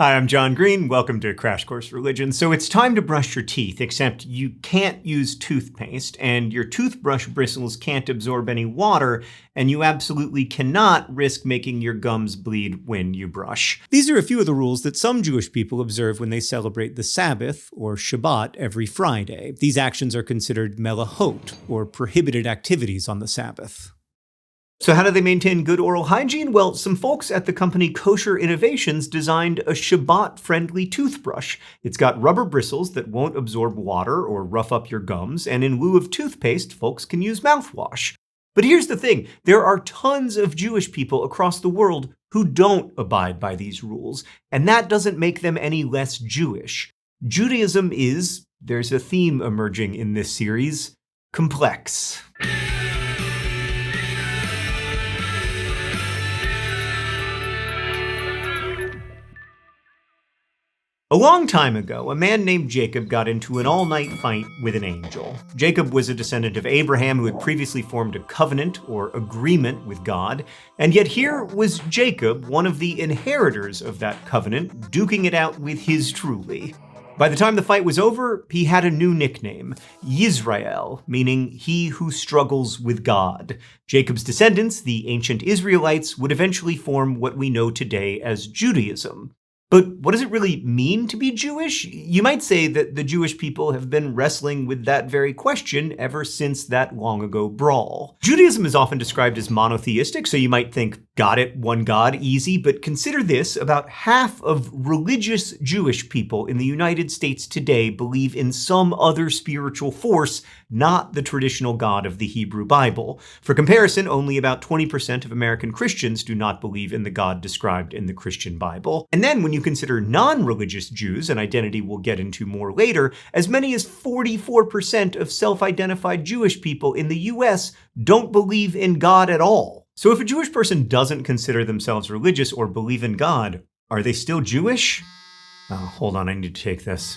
Hi, I'm John Green. Welcome to Crash Course Religion. So it's time to brush your teeth, except you can't use toothpaste, and your toothbrush bristles can't absorb any water, and you absolutely cannot risk making your gums bleed when you brush. These are a few of the rules that some Jewish people observe when they celebrate the Sabbath, or Shabbat, every Friday. These actions are considered melahot, or prohibited activities on the Sabbath. So how do they maintain good oral hygiene? Well, some folks at the company Kosher Innovations designed a Shabbat-friendly toothbrush. It's got rubber bristles that won't absorb water or rough up your gums, and in lieu of toothpaste, folks can use mouthwash. But here's the thing, there are tons of Jewish people across the world who don't abide by these rules, and that doesn't make them any less Jewish. Judaism is, there's a theme emerging in this series, complex. A long time ago, a man named Jacob got into an all-night fight with an angel. Jacob was a descendant of Abraham who had previously formed a covenant or agreement with God, and yet here was Jacob, one of the inheritors of that covenant, duking it out with his truly. By the time the fight was over, he had a new nickname, Yisrael, meaning he who struggles with God. Jacob's descendants, the ancient Israelites, would eventually form what we know today as Judaism. But what does it really mean to be Jewish? You might say that the Jewish people have been wrestling with that very question ever since that long ago brawl. Judaism is often described as monotheistic, so you might think, got it, one God, easy, but consider this, about half of religious Jewish people in the United States today believe in some other spiritual force, not the traditional God of the Hebrew Bible. For comparison, only about 20% of American Christians do not believe in the God described in the Christian Bible. And then when you consider non-religious Jews, an identity we'll get into more later, as many as 44% of self-identified Jewish people in the US don't believe in God at all. So if a Jewish person doesn't consider themselves religious or believe in God, are they still Jewish? Oh, hold on, I need to take this.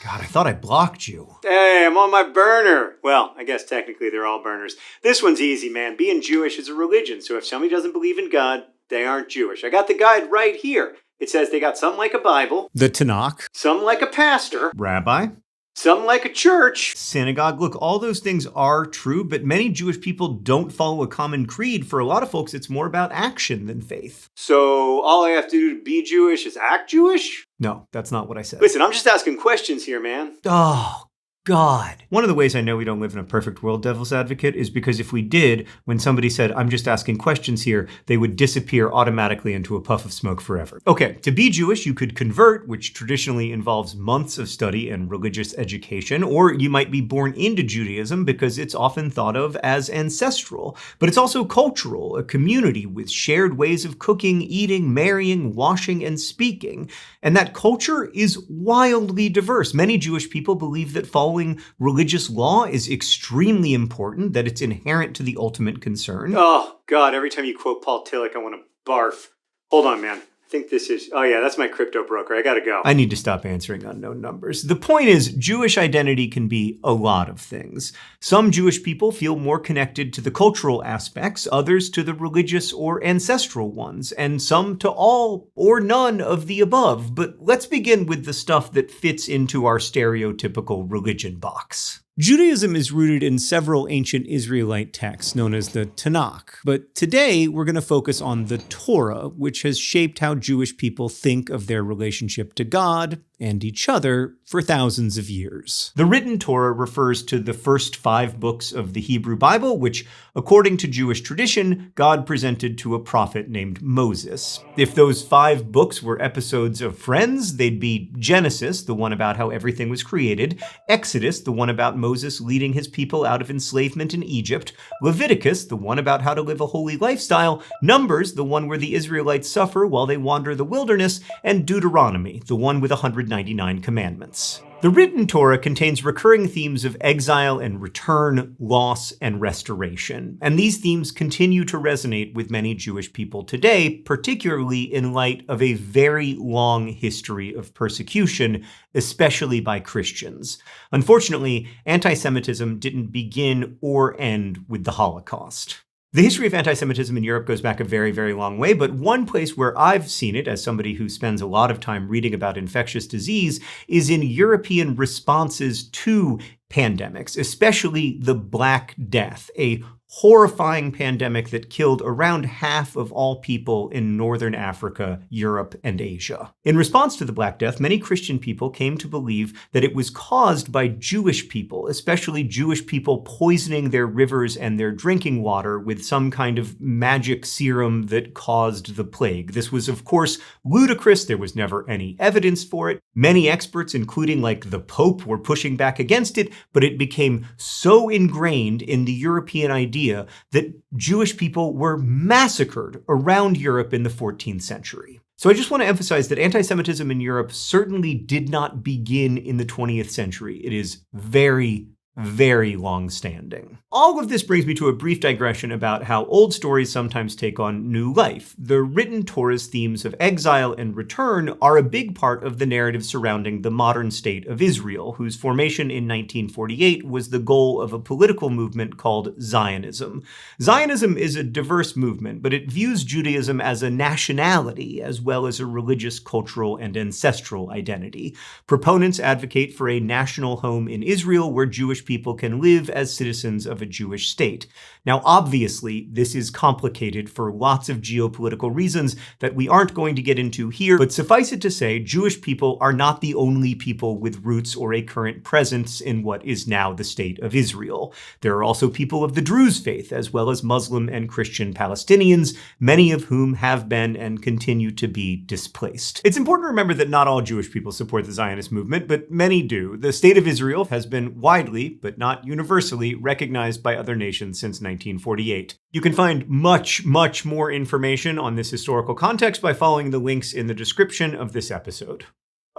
God, I thought I blocked you. Hey, I'm on my burner. Well, I guess technically they're all burners. This one's easy, man. Being Jewish is a religion, so if somebody doesn't believe in God, they aren't Jewish. I got the guide right here. It says they got something like a Bible. The Tanakh. Something like a pastor. Rabbi. Something like a church. Synagogue. Look, all those things are true, but many Jewish people don't follow a common creed. For a lot of folks, it's more about action than faith. So all I have to do to be Jewish is act Jewish? No, that's not what I said. Listen, I'm just asking questions here, man. Oh, God. One of the ways I know we don't live in a perfect world, Devil's Advocate, is because if we did, when somebody said, I'm just asking questions here, they would disappear automatically into a puff of smoke forever. Okay, to be Jewish, you could convert, which traditionally involves months of study and religious education, or you might be born into Judaism because it's often thought of as ancestral. But it's also cultural, a community with shared ways of cooking, eating, marrying, washing, and speaking. And that culture is wildly diverse. Many Jewish people believe that following religious law is extremely important, that it's inherent to the ultimate concern. Oh, God, every time you quote Paul Tillich, I want to barf. Hold on, man. I think this is... Oh, yeah, that's my crypto broker. I gotta go. I need to stop answering unknown numbers. The point is, Jewish identity can be a lot of things. Some Jewish people feel more connected to the cultural aspects, others to the religious or ancestral ones, and some to all or none of the above. But let's begin with the stuff that fits into our stereotypical religion box. Judaism is rooted in several ancient Israelite texts known as the Tanakh, but today we're going to focus on the Torah, which has shaped how Jewish people think of their relationship to God and each other for thousands of years. The written Torah refers to the first 5 books of the Hebrew Bible, which, according to Jewish tradition, God presented to a prophet named Moses. If those 5 books were episodes of Friends, they'd be Genesis, the one about how everything was created, Exodus, the one about Moses leading his people out of enslavement in Egypt, Leviticus, the one about how to live a holy lifestyle, Numbers, the one where the Israelites suffer while they wander the wilderness, and Deuteronomy, the one with 199 commandments. The written Torah contains recurring themes of exile and return, loss, and restoration. And these themes continue to resonate with many Jewish people today, particularly in light of a very long history of persecution, especially by Christians. Unfortunately, anti-Semitism didn't begin or end with the Holocaust. The history of anti-Semitism in Europe goes back a very, very long way, but one place where I've seen it, as somebody who spends a lot of time reading about infectious disease, is in European responses to pandemics, especially the Black Death, a horrifying pandemic that killed around half of all people in northern Africa, Europe, and Asia. In response to the Black Death, many Christian people came to believe that it was caused by Jewish people, especially Jewish people poisoning their rivers and their drinking water with some kind of magic serum that caused the plague. This was, of course, ludicrous. There was never any evidence for it. Many experts, including like the Pope, were pushing back against it, but it became so ingrained in the European idea that Jewish people were massacred around Europe in the 14th century. So I just want to emphasize that anti-Semitism in Europe certainly did not begin in the 20th century. It is very, very long-standing. All of this brings me to a brief digression about how old stories sometimes take on new life. The written Torah's themes of exile and return are a big part of the narrative surrounding the modern state of Israel, whose formation in 1948 was the goal of a political movement called Zionism. Zionism is a diverse movement, but it views Judaism as a nationality as well as a religious, cultural, and ancestral identity. Proponents advocate for a national home in Israel where Jewish people can live as citizens of a Jewish state. Now, obviously, this is complicated for lots of geopolitical reasons that we aren't going to get into here, but suffice it to say, Jewish people are not the only people with roots or a current presence in what is now the state of Israel. There are also people of the Druze faith, as well as Muslim and Christian Palestinians, many of whom have been and continue to be displaced. It's important to remember that not all Jewish people support the Zionist movement, but many do. The state of Israel has been widely, but not universally, recognized by other nations since 1948. You can find much, much more information on this historical context by following the links in the description of this episode.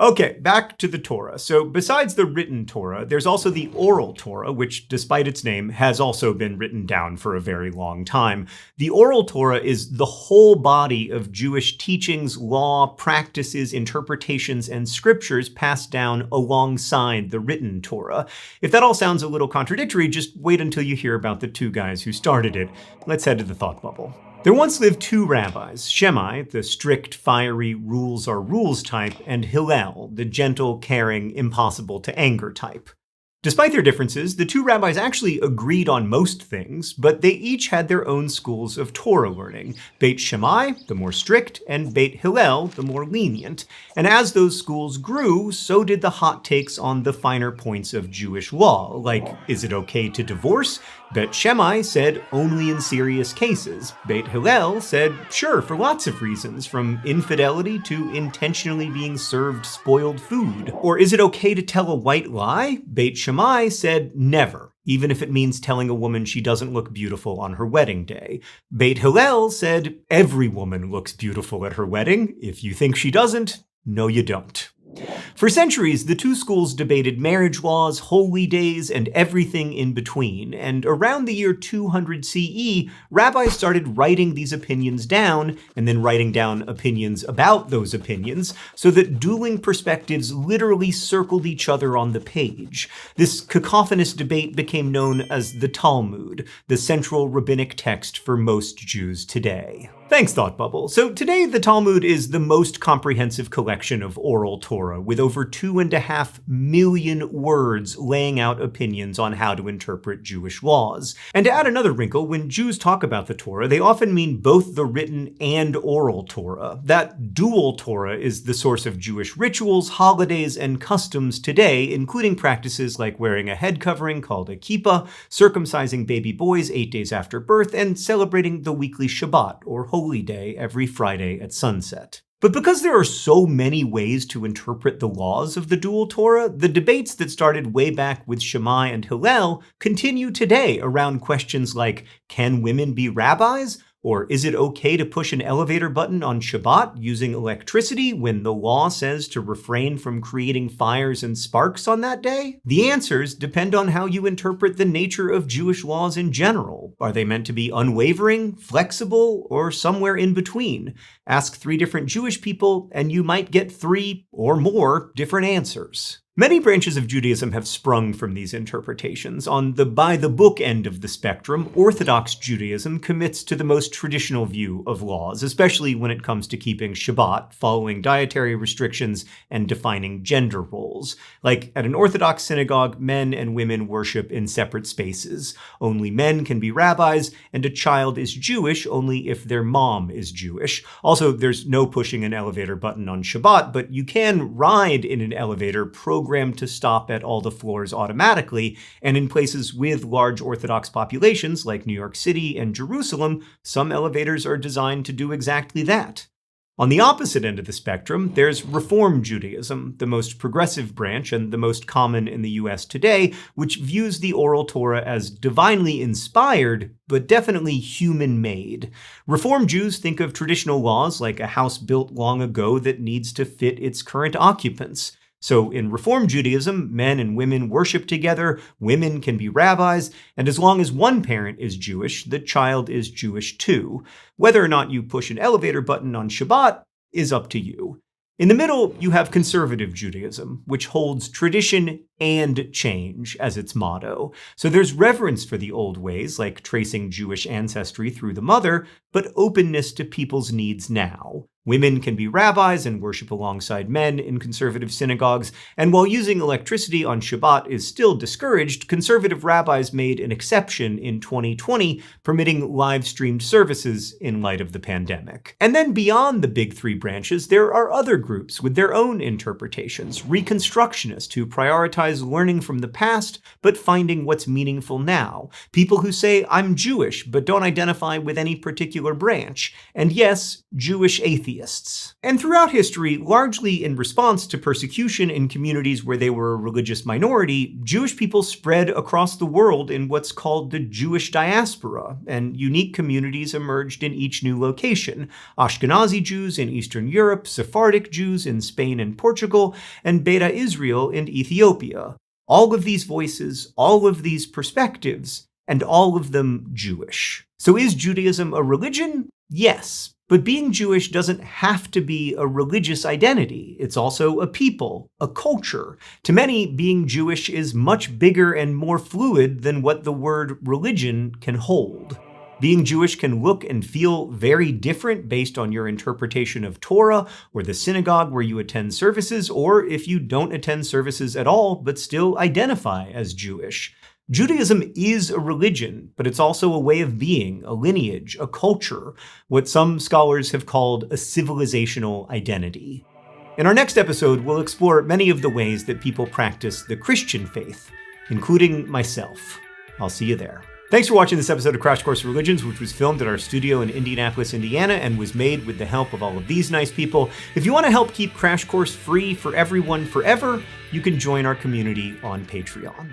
Okay, back to the Torah. So besides the written Torah, there's also the oral Torah, which, despite its name, has also been written down for a very long time. The oral Torah is the whole body of Jewish teachings, law, practices, interpretations, and scriptures passed down alongside the written Torah. If that all sounds a little contradictory, just wait until you hear about the two guys who started it. Let's head to the thought bubble. There once lived two rabbis, Shammai, the strict, fiery, rules are rules type, and Hillel, the gentle, caring, impossible to anger type. Despite their differences, the two rabbis actually agreed on most things, but they each had their own schools of Torah learning. Beit Shammai, the more strict, and Beit Hillel, the more lenient. And as those schools grew, so did the hot takes on the finer points of Jewish law, like, is it okay to divorce? Beit Shammai said only in serious cases. Beit Hillel said sure, for lots of reasons, from infidelity to intentionally being served spoiled food. Or is it okay to tell a white lie? Beit Shammai said never, even if it means telling a woman she doesn't look beautiful on her wedding day. Beit Hillel said every woman looks beautiful at her wedding. If you think she doesn't, no you don't. For centuries, the two schools debated marriage laws, holy days, and everything in between, and around the year 200 CE, rabbis started writing these opinions down, and then writing down opinions about those opinions, so that dueling perspectives literally circled each other on the page. This cacophonous debate became known as the Talmud, the central rabbinic text for most Jews today. Thanks, Thought Bubble. So today, the Talmud is the most comprehensive collection of oral Torah, with over 2.5 million words laying out opinions on how to interpret Jewish laws. And to add another wrinkle, when Jews talk about the Torah, they often mean both the written and oral Torah. That dual Torah is the source of Jewish rituals, holidays, and customs today, including practices like wearing a head covering called a kippah, circumcising baby boys 8 days after birth, and celebrating the weekly Shabbat, or Holy Day, every Friday at sunset. But because there are so many ways to interpret the laws of the dual Torah, the debates that started way back with Shammai and Hillel continue today around questions like, can women be rabbis? Or is it okay to push an elevator button on Shabbat using electricity when the law says to refrain from creating fires and sparks on that day? The answers depend on how you interpret the nature of Jewish laws in general. Are they meant to be unwavering, flexible, or somewhere in between? Ask 3 different Jewish people, and you might get 3 or more different answers. Many branches of Judaism have sprung from these interpretations. On the by-the-book end of the spectrum, Orthodox Judaism commits to the most traditional view of laws, especially when it comes to keeping Shabbat, following dietary restrictions, and defining gender roles. Like at an Orthodox synagogue, men and women worship in separate spaces. Only men can be rabbis, and a child is Jewish only if their mom is Jewish. Also, there's no pushing an elevator button on Shabbat, but you can ride in an elevator programmed to stop at all the floors automatically, and in places with large Orthodox populations like New York City and Jerusalem, some elevators are designed to do exactly that. On the opposite end of the spectrum, there's Reform Judaism, the most progressive branch and the most common in the US today, which views the Oral Torah as divinely inspired, but definitely human-made. Reform Jews think of traditional laws like a house built long ago that needs to fit its current occupants. So in Reform Judaism, men and women worship together, women can be rabbis, and as long as one parent is Jewish, the child is Jewish too. Whether or not you push an elevator button on Shabbat is up to you. In the middle, you have Conservative Judaism, which holds tradition and change as its motto. So there's reverence for the old ways, like tracing Jewish ancestry through the mother, but openness to people's needs now. Women can be rabbis and worship alongside men in conservative synagogues, and while using electricity on Shabbat is still discouraged, conservative rabbis made an exception in 2020, permitting live-streamed services in light of the pandemic. And then beyond the big three branches, there are other groups with their own interpretations. Reconstructionists who prioritize learning from the past, but finding what's meaningful now. People who say, I'm Jewish, but don't identify with any particular branch. And yes, Jewish atheists. And throughout history, largely in response to persecution in communities where they were a religious minority, Jewish people spread across the world in what's called the Jewish diaspora, and unique communities emerged in each new location. Ashkenazi Jews in Eastern Europe, Sephardic Jews in Spain and Portugal, and Beta Israel in Ethiopia. All of these voices, all of these perspectives, and all of them Jewish. So is Judaism a religion? Yes. But being Jewish doesn't have to be a religious identity. It's also a people, a culture. To many, being Jewish is much bigger and more fluid than what the word religion can hold. Being Jewish can look and feel very different based on your interpretation of Torah, or the synagogue where you attend services, or if you don't attend services at all but still identify as Jewish. Judaism is a religion, but it's also a way of being, a lineage, a culture, what some scholars have called a civilizational identity. In our next episode, we'll explore many of the ways that people practice the Christian faith, including myself. I'll see you there. Thanks for watching this episode of Crash Course Religions, which was filmed at our studio in Indianapolis, Indiana, and was made with the help of all of these nice people. If you want to help keep Crash Course free for everyone forever, you can join our community on Patreon.